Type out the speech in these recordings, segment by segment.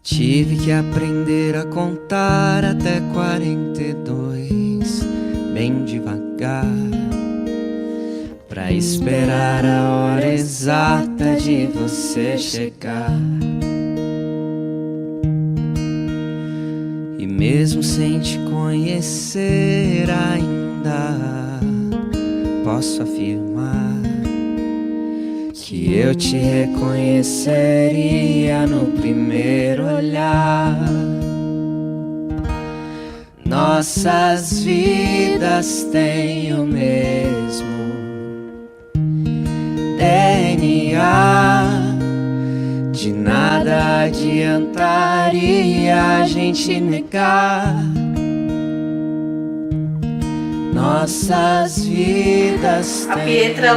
Tive que aprender a contar até 42, bem devagar, pra esperar a hora exata de você chegar. E mesmo sem te conhecer ainda, posso afirmar que eu te reconheceria no primeiro olhar. Nossas vidas têm o mesmo DNA. De nada adiantaria a gente negar. Nossas vidas têm. A Pietra,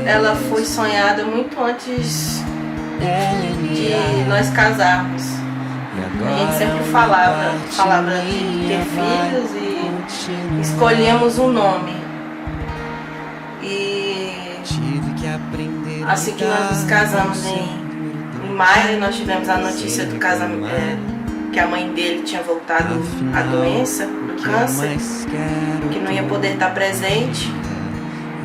ela foi sonhada muito antes de nós casarmos. A gente sempre falava de ter filhos e escolhemos um nome. E assim que nós nos casamos em maio, nós tivemos a notícia do casamento, que a mãe dele tinha voltado à doença, do câncer, que não ia poder estar presente.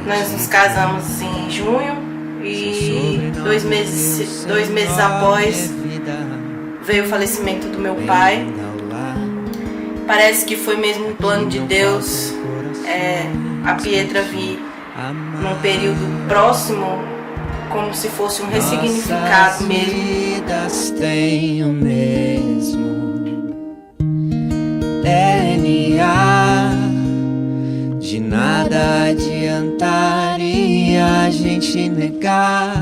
Nós nos casamos em junho e dois meses após veio o falecimento do meu pai. Parece que foi mesmo um plano de Deus, a Pietra vir num período próximo, como se fosse um ressignificado mesmo. Vidas têm o mesmo DNA. De nada adiantaria a gente negar.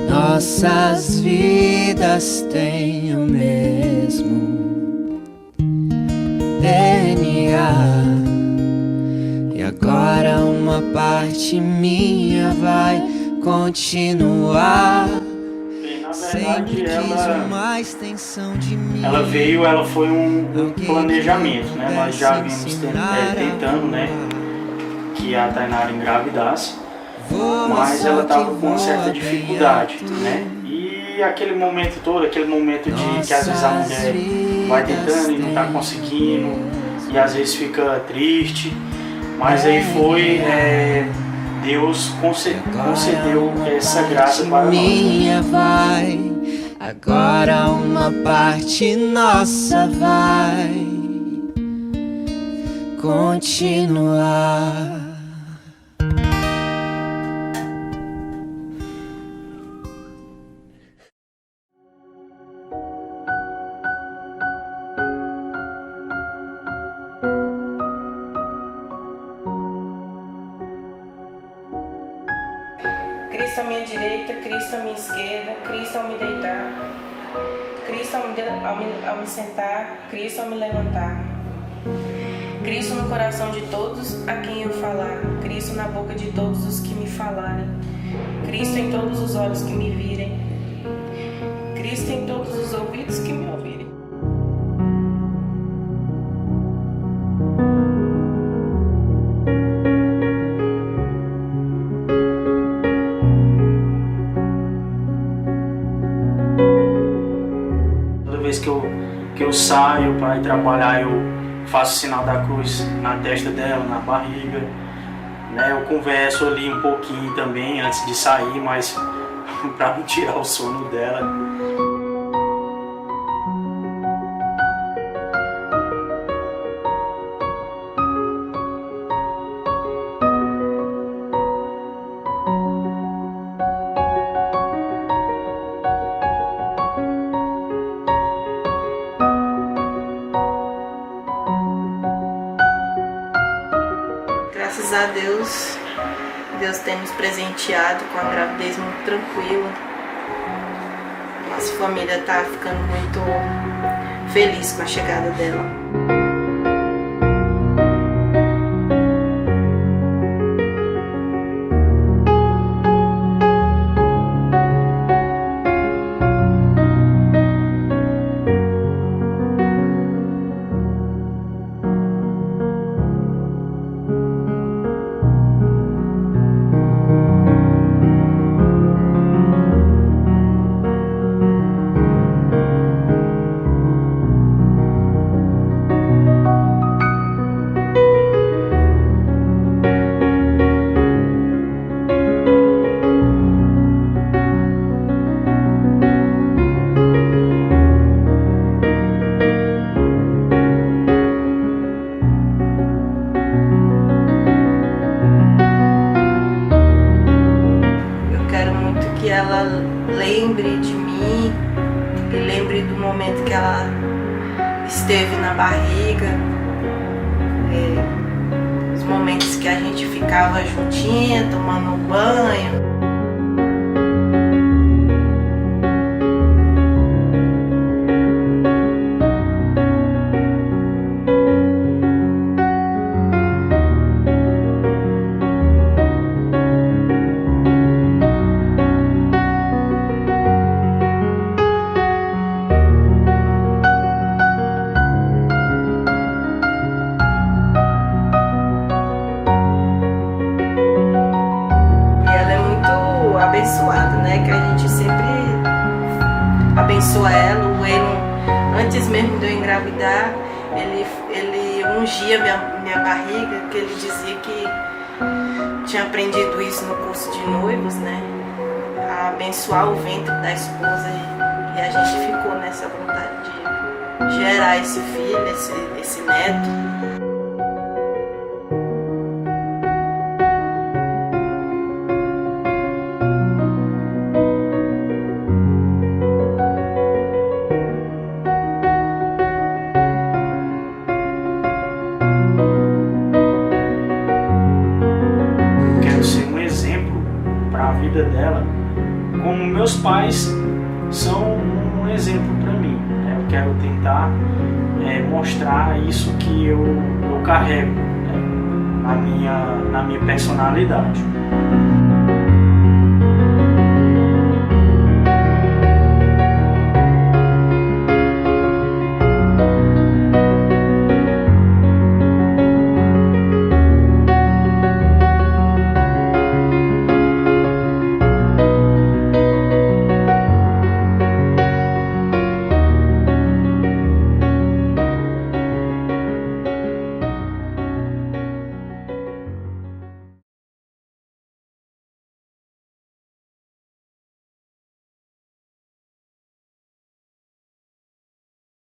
Nossas vidas têm o mesmo DNA. E agora uma parte minha vai continuar. E, na verdade, ela veio, ela foi um planejamento, né? Nós já vimos tentando, né, que a Tainara engravidasse, mas ela estava com uma certa dificuldade, né? E aquele momento todo, aquele momento de que às vezes a mulher vai tentando e não está conseguindo, e às vezes fica triste. Mas aí foi, Deus concedeu essa graça para nós. Vai, agora uma parte nossa vai continuar. Cristo à minha direita, Cristo à minha esquerda, Cristo ao me deitar, Cristo ao me sentar, Cristo ao me levantar. Cristo no coração de todos a quem eu falar, Cristo na boca de todos os que me falarem, Cristo em todos os olhos que me virem, Cristo em todos os ouvidos que me ouvirem. Que eu saio para ir trabalhar, eu faço o sinal da cruz na testa dela, na barriga, né? Eu converso ali um pouquinho também antes de sair, mas para não tirar o sono dela. Graças a Deus, Deus tem nos presenteado com a gravidez muito tranquila. Nossa família está ficando muito feliz com a chegada dela. que ela lembre de mim e lembre do momento que ela esteve na barriga, os momentos que a gente ficava juntinha, tomando banho. Abençoada, né? Que a gente sempre abençoa ela. O Elon, antes mesmo de eu engravidar, ele ungia minha barriga, que ele dizia que tinha aprendido isso no curso de noivos, né? A abençoar o ventre da esposa, e a gente ficou nessa vontade de gerar esse filho, esse neto. A vida dela, como meus pais são um exemplo para mim, né? Eu quero tentar mostrar isso que eu carrego, né? na minha personalidade.